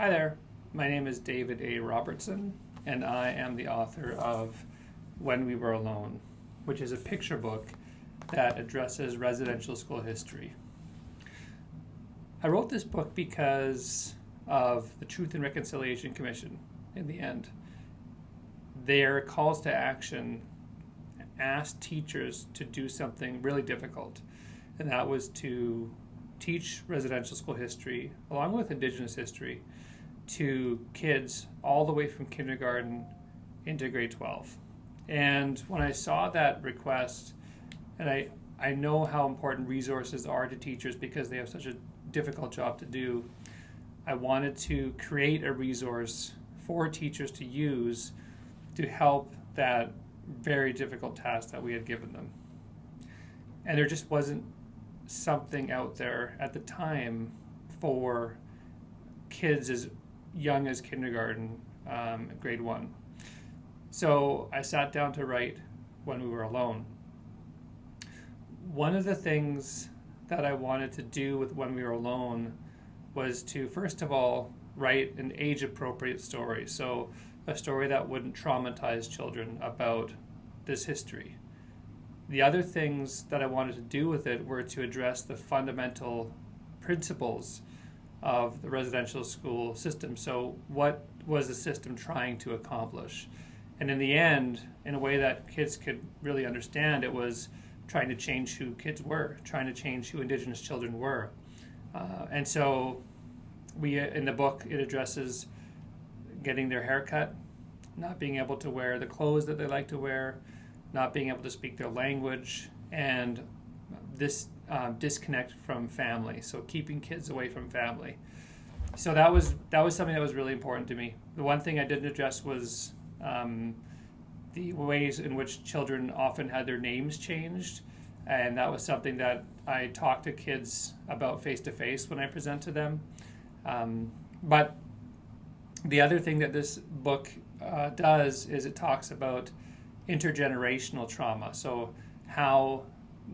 Hi there, my name is David A. Robertson, and I am the author of When We Were Alone, which is a picture book that addresses residential school history. I wrote this book because of the Truth and Reconciliation Commission in the end. Their calls to action asked teachers to do something really difficult, and that was to teach residential school history, along with Indigenous history, to kids all the way from kindergarten into grade 12. And when I saw that request, and I know how important resources are to teachers because they have such a difficult job to do, I wanted to create a resource for teachers to use to help that very difficult task that we had given them. And there just wasn't something out there at the time for kids as young as kindergarten, grade 1. So I sat down to write When We Were Alone. One of the things that I wanted to do with When We Were Alone was to, first of all, write an age-appropriate story. So a story that wouldn't traumatize children about this history. The other things that I wanted to do with it were to address the fundamental principles of the residential school system. So what was the system trying to accomplish? And in the end, in a way that kids could really understand, it was trying to change who kids were, trying to change who Indigenous children were. And so in the book, it addresses getting their hair cut, not being able to wear the clothes that they like to wear, not being able to speak their language, and this disconnect from family. So keeping kids away from family. So that was something that was really important to me. The one thing I didn't address was the ways in which children often had their names changed, and that was something that I talk to kids about face to face when I present to them. But the other thing that this book does is it talks about intergenerational trauma. So how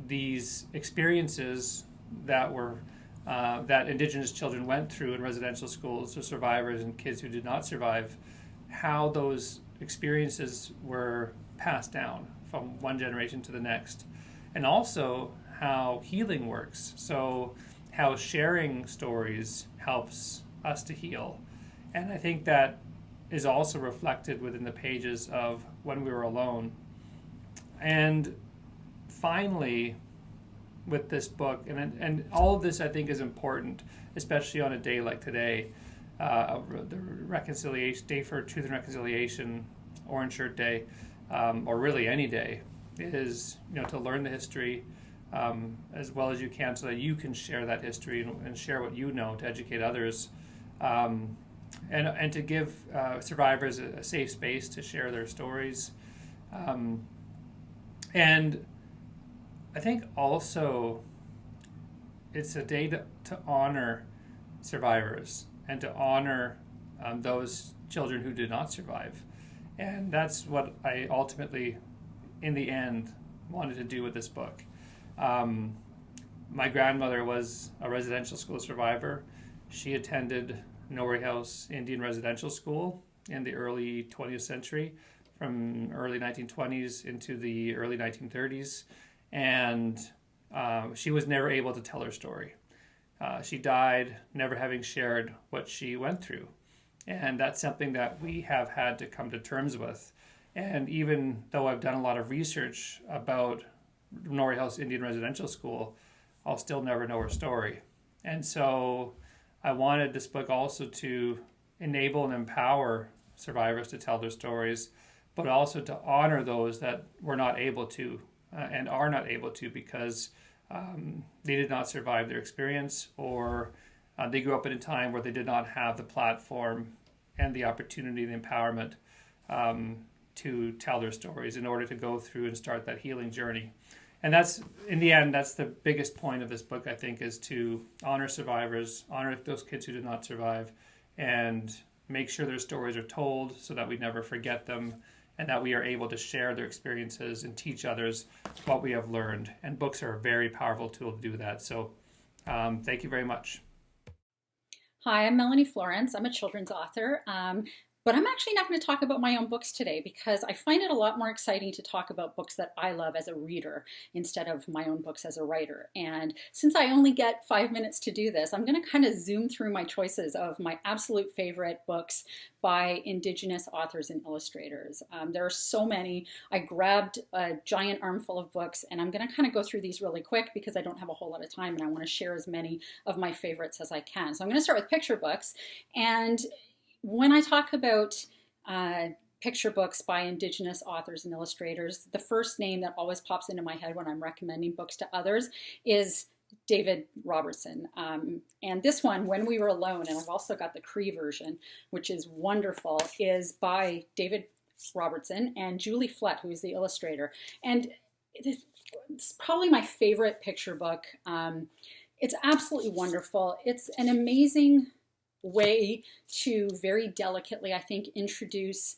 these experiences that were that Indigenous children went through in residential schools, so survivors and kids who did not survive, how those experiences were passed down from one generation to the next, and also how healing works. So how sharing stories helps us to heal. And I think that is also reflected within the pages of When We Were Alone. And finally, with this book, and all of this I think is important, especially on a day like today, the reconciliation day for Truth and Reconciliation, Orange Shirt Day, or really any day, is to learn the history as well as you can, so that you can share that history and share what you know to educate others, and to give survivors a safe space to share their stories. And I think also it's a day to honor survivors and to honor those children who did not survive. And that's what I ultimately, in the end, wanted to do with this book. My grandmother was a residential school survivor. She attended Norrie House Indian Residential School in the early 20th century, from early 1920s into the early 1930s. And she was never able to tell her story. She died never having shared what she went through. And that's something that we have had to come to terms with. And even though I've done a lot of research about Norrie House Indian Residential School, I'll still never know her story. And so I wanted this book also to enable and empower survivors to tell their stories, but also to honor those that were not able to and are not able to because they did not survive their experience, or they grew up in a time where they did not have the platform and the opportunity, the empowerment to tell their stories in order to go through and start that healing journey. And that's, in the end, that's the biggest point of this book, I think, is to honor survivors, honor those kids who did not survive, and make sure their stories are told so that we never forget them, and that we are able to share their experiences and teach others what we have learned. And books are a very powerful tool to do that. So thank you very much. Hi, I'm Melanie Florence. I'm a children's author, but I'm actually not going to talk about my own books today because I find it a lot more exciting to talk about books that I love as a reader instead of my own books as a writer. And since I only get 5 minutes to do this, I'm going to kind of zoom through my choices of my absolute favorite books by Indigenous authors and illustrators. There are so many. I grabbed a giant armful of books, and I'm going to kind of go through these really quick because I don't have a whole lot of time and I want to share as many of my favorites as I can. So I'm going to start with picture books. And when I talk about picture books by Indigenous authors and illustrators, the first name that always pops into my head when I'm recommending books to others is David Robertson. And this one, When We Were Alone, and I've also got the Cree version, which is wonderful, is by David Robertson and Julie Flett, who is the illustrator. And it's probably my favorite picture book. It's absolutely wonderful. It's an amazing way to very delicately, I think, introduce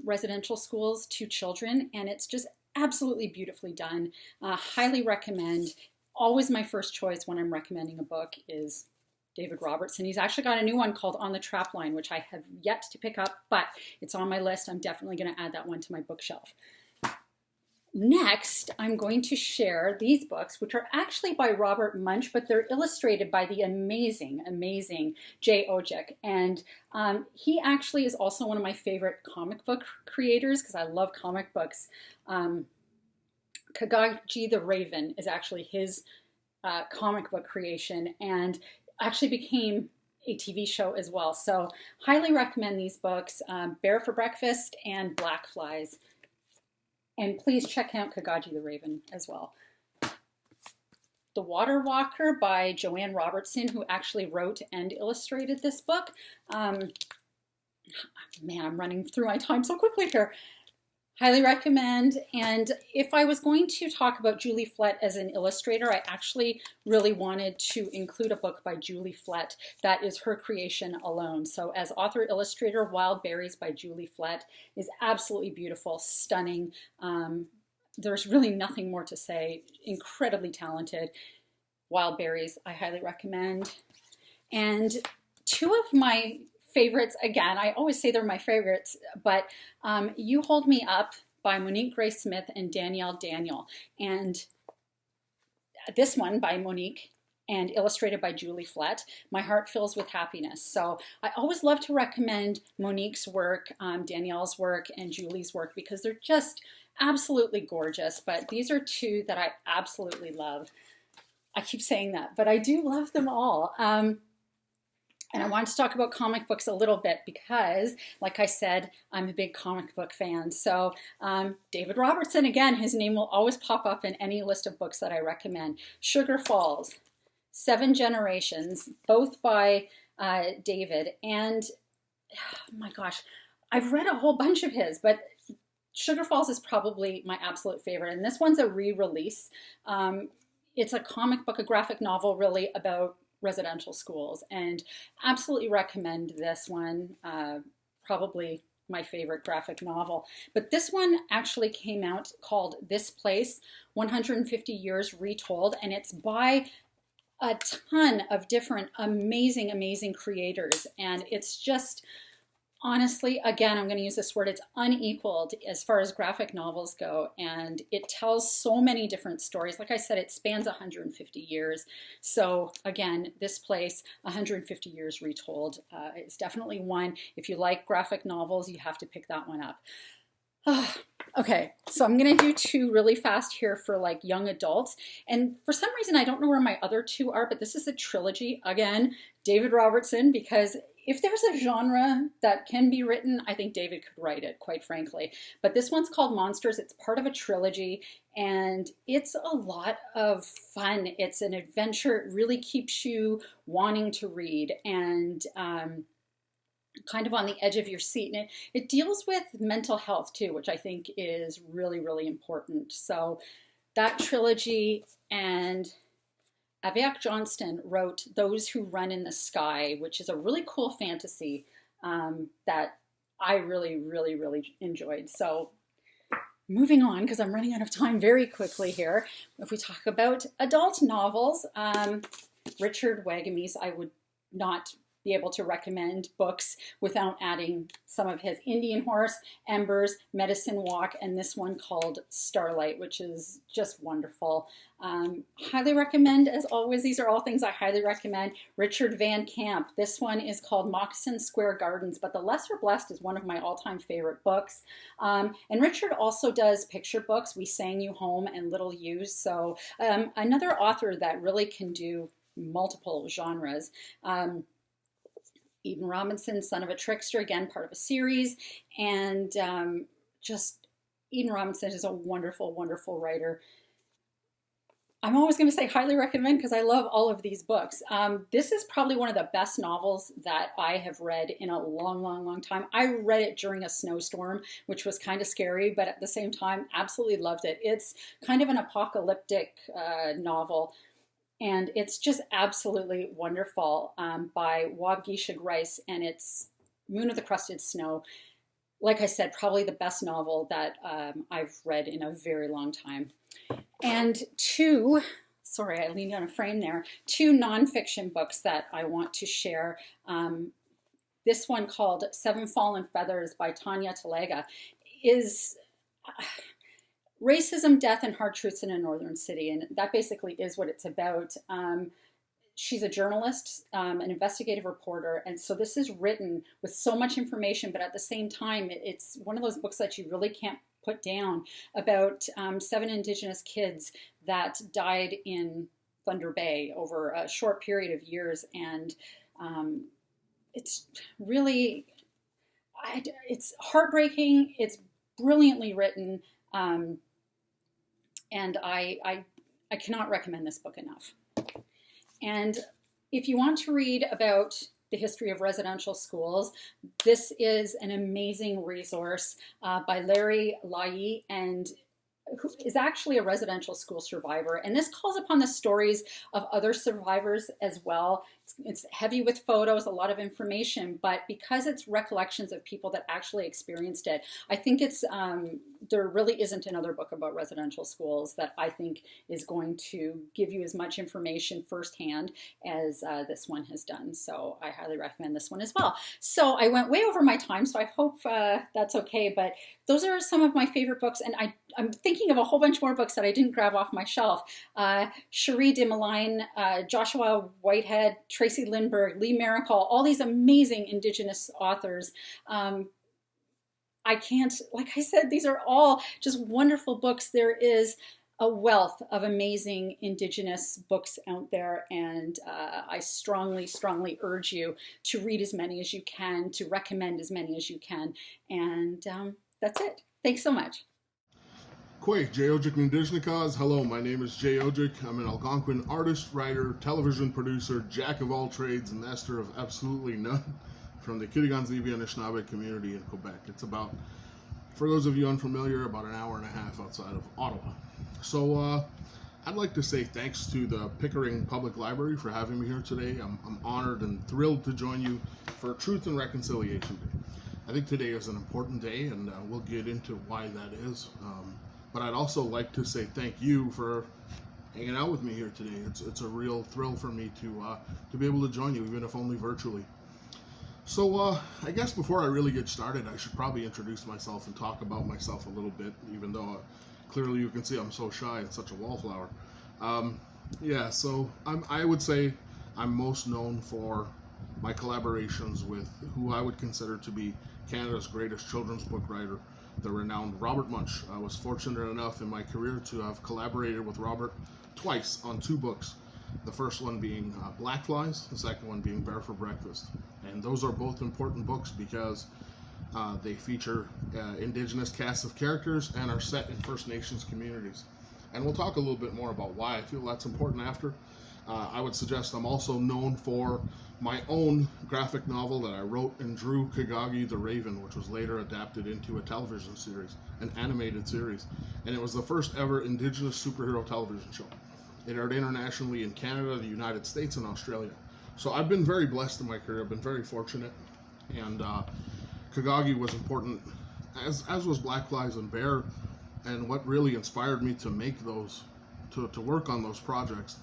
residential schools to children, and it's just absolutely beautifully done. Highly recommend. Always my first choice when I'm recommending a book is David Robertson. He's actually got a new one called On the Trapline, which I have yet to pick up, but it's on my list. I'm definitely going to add that one to my bookshelf. Next, I'm going to share these books, which are actually by Robert Munsch, but they're illustrated by the amazing, amazing Jay Odjick. And he actually is also one of my favorite comic book creators because I love comic books. Kagaji the Raven is actually his comic book creation and actually became a TV show as well. So highly recommend these books, Bear for Breakfast and Blackflies. And please check out Kagaji the Raven as well. The Water Walker by Joanne Robertson, who actually wrote and illustrated this book. Man, I'm running through my time so quickly here. Highly recommend. And if I was going to talk about Julie Flett as an illustrator, I actually really wanted to include a book by Julie Flett that is her creation alone. So as author-illustrator, Wild Berries by Julie Flett is absolutely beautiful, stunning. There's really nothing more to say. Incredibly talented. Wild Berries, I highly recommend. And two of my favorites, again, I always say they're my favorites, but You Hold Me Up by Monique Grace Smith and Danielle Daniel. And this one by Monique and illustrated by Julie Flett, My Heart Fills with Happiness. So I always love to recommend Monique's work, Danielle's work, and Julie's work because they're just absolutely gorgeous. But these are two that I absolutely love. I keep saying that, but I do love them all. And I wanted to talk about comic books a little bit because, like I said, I'm a big comic book fan. So David Robertson, again, his name will always pop up in any list of books that I recommend. Sugar Falls, 7 Generations, both by David. And oh my gosh, I've read a whole bunch of his, but Sugar Falls is probably my absolute favorite. And this one's a re-release. It's a comic book, a graphic novel really about residential schools, and absolutely recommend this one. Probably my favorite graphic novel. But this one actually came out called This Place, 150 Years Retold, and it's by a ton of different amazing, amazing creators. And it's just, honestly, again, I'm going to use this word, it's unequaled as far as graphic novels go, and it tells so many different stories. Like I said, it spans 150 years. So again, This Place, 150 Years Retold, is definitely one. If you like graphic novels, you have to pick that one up. Okay, so I'm going to do two really fast here for like young adults. And for some reason, I don't know where my other two are, but this is a trilogy. Again, David Robertson, because if there's a genre that can be written, I think David could write it, quite frankly. But this one's called Monsters. It's part of a trilogy, and it's a lot of fun. It's an adventure. It really keeps you wanting to read and kind of on the edge of your seat. And it deals with mental health too, which I think is really, really important. So that trilogy, and Avyak Johnston wrote Those Who Run in the Sky, which is a really cool fantasy that I really, really, really enjoyed. So moving on, because I'm running out of time very quickly here. If we talk about adult novels, Richard Wagamese, I would not be able to recommend books without adding some of his Indian Horse, Embers, Medicine Walk, and this one called Starlight, which is just wonderful. Highly recommend, as always, these are all things I highly recommend. Richard Van Camp. This one is called Moccasin Square Gardens, but The Lesser Blessed is one of my all-time favorite books. And Richard also does picture books, We Sang You Home and Little Used. So another author that really can do multiple genres. Eden Robinson, Son of a Trickster, again, part of a series. And just Eden Robinson is a wonderful, wonderful writer. I'm always going to say highly recommend because I love all of these books. This is probably one of the best novels that I have read in a long, long, long time. I read it during a snowstorm, which was kind of scary, but at the same time, absolutely loved it. It's kind of an apocalyptic novel, and it's just absolutely wonderful, by Waubgeshig Rice, and it's Moon of the Crusted Snow. Like I said, probably the best novel that I've read in a very long time. And sorry, I leaned on a frame there, two nonfiction books that I want to share. This one called Seven Fallen Feathers by Tanya Talega is racism, death, and hard truths in a northern city. And that basically is what it's about. She's a journalist, an investigative reporter, and so this is written with so much information, but at the same time, it's one of those books that you really can't put down, about 7 Indigenous kids that died in Thunder Bay over a short period of years, and it's really, it's heartbreaking, it's brilliantly written, and I cannot recommend this book enough. And if you want to read about the history of residential schools, this is an amazing resource by Larry Lai, and who is actually a residential school survivor. And this calls upon the stories of other survivors as well. It's heavy with photos, a lot of information, but because it's recollections of people that actually experienced it, I think it's there really isn't another book about residential schools that I think is going to give you as much information firsthand as this one has done. So I highly recommend this one as well. So I went way over my time, so I hope that's okay, but those are some of my favorite books, and I'm thinking of a whole bunch more books that I didn't grab off my shelf. Cherie Desmoulins, Joshua Whitehead, Tracy Lindbergh, Lee Maricol, all these amazing Indigenous authors. I can't, like I said, these are all just wonderful books. There is a wealth of amazing Indigenous books out there, and I strongly, strongly urge you to read as many as you can, to recommend as many as you can, and that's it. Thanks so much. Kwe, Jay Odjick Indigenous. Hello, my name is Jay Odjick. I'm an Algonquin artist, writer, television producer, jack of all trades, and master of absolutely none from the Kitigan-Zibi Anishinaabe community in Quebec. It's about, for those of you unfamiliar, about an hour and a half outside of Ottawa. So I'd like to say thanks to the Pickering Public Library for having me here today. I'm honored and thrilled to join you for Truth and Reconciliation Day. I think today is an important day, and we'll get into why that is. But I'd also like to say thank you for hanging out with me here today. It's a real thrill for me to be able to join you, even if only virtually. So I guess before I really get started, I should probably introduce myself and talk about myself a little bit, even though clearly you can see I'm so shy and such a wallflower. So I would say I'm most known for my collaborations with who I would consider to be Canada's greatest children's book writer, the renowned Robert Munsch. I was fortunate enough in my career to have collaborated with Robert twice on 2 books. The first one being Blackflies, the second one being Bear for Breakfast. And those are both important books because they feature Indigenous casts of characters and are set in First Nations communities. And we'll talk a little bit more about why I feel that's important after. I would suggest I'm also known for my own graphic novel that I wrote and drew, Kagagi the Raven, which was later adapted into a television series, an animated series. And it was the first ever Indigenous superhero television show. It aired internationally in Canada, the United States, and Australia. So I've been very blessed in my career. I've been very fortunate. And Kagagi was important, as was Blackflies and Bear. And what really inspired me to make those, to work on those projects,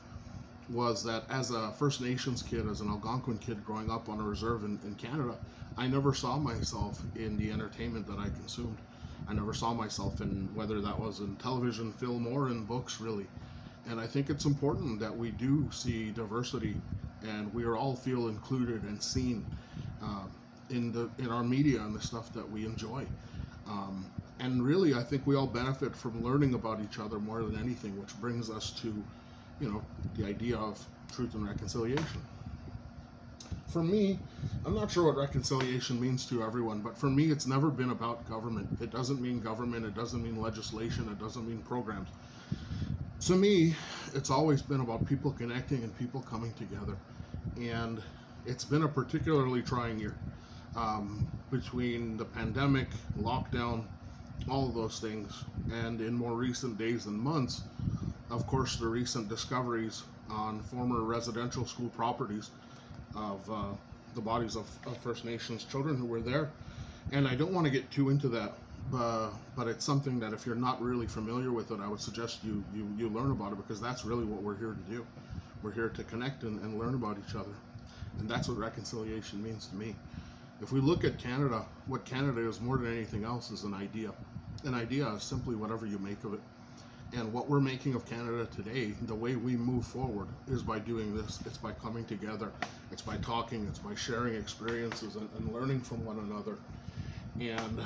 was that as a First Nations kid, as an Algonquin kid growing up on a reserve in Canada, I never saw myself in the entertainment that I consumed. I never saw myself in, whether that was in television, film, or in books, really. And I think it's important that we do see diversity, and we all feel included and seen in our media and the stuff that we enjoy. And really, I think we all benefit from learning about each other more than anything, which brings us to, the idea of truth and reconciliation. For me, I'm not sure what reconciliation means to everyone, but for me, it's never been about government. It doesn't mean government, it doesn't mean legislation, it doesn't mean programs. To me, it's always been about people connecting and people coming together. And it's been a particularly trying year. Between the pandemic, lockdown, all of those things, and in more recent days and months, of course, the recent discoveries on former residential school properties of the bodies of First Nations children who were there. And I don't want to get too into that, but it's something that if you're not really familiar with it, I would suggest you learn about it, because that's really what we're here to do. We're here to connect and learn about each other. And that's what reconciliation means to me. If we look at Canada, what Canada is more than anything else is an idea. An idea is simply whatever you make of it. And what we're making of Canada today, the way we move forward, is by doing this. It's by coming together. It's by talking. It's by sharing experiences and learning from one another. And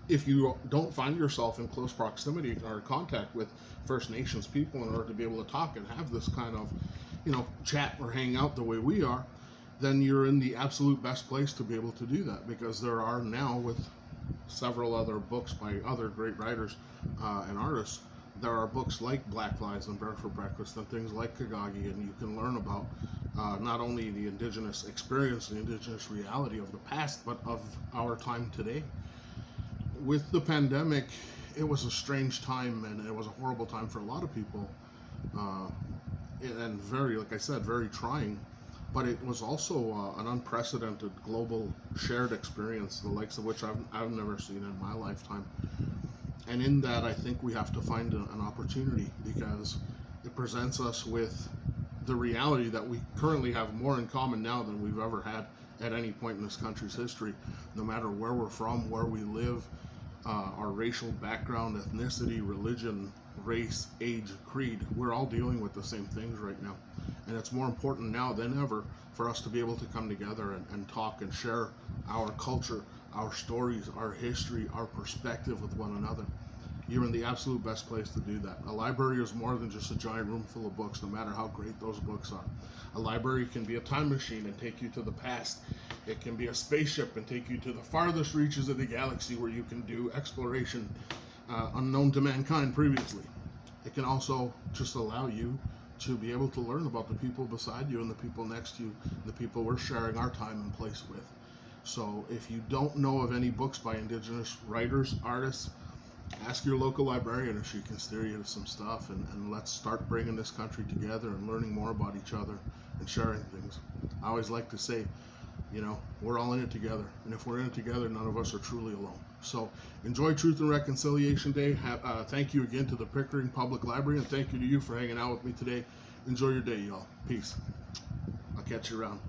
if you don't find yourself in close proximity or contact with First Nations people in order to be able to talk and have this kind of, chat or hang out the way we are, then you're in the absolute best place to be able to do that, because there are now, with several other books by other great writers and artists, there are books like Blackflies and Bear for Breakfast and things like Kagagi, and you can learn about not only the Indigenous experience, the Indigenous reality of the past, but of our time today. With the pandemic, it was a strange time, and it was a horrible time for a lot of people, and very, like I said, very trying. But it was also an unprecedented global shared experience, the likes of which I've never seen in my lifetime. And in that, I think we have to find an opportunity, because it presents us with the reality that we currently have more in common now than we've ever had at any point in this country's history. No matter where we're from, where we live, our racial background, ethnicity, religion, race, age, creed, we're all dealing with the same things right now. And it's more important now than ever for us to be able to come together and talk and share our culture, our stories, our history, our perspective with one another. You're in the absolute best place to do that. A library is more than just a giant room full of books, no matter how great those books are. A library can be a time machine and take you to the past. It can be a spaceship and take you to the farthest reaches of the galaxy, where you can do exploration unknown to mankind previously. It can also just allow you to be able to learn about the people beside you and the people next to you, the people we're sharing our time and place with. So if you don't know of any books by Indigenous writers, artists, ask your local librarian if she can steer you to some stuff, and let's start bringing this country together and learning more about each other and sharing things. I always like to say, we're all in it together, and if we're in it together, none of us are truly alone. So enjoy Truth and Reconciliation Day. Thank you again to the Pickering Public Library, and thank you to you for hanging out with me today. Enjoy your day, y'all. Peace. I'll catch you around.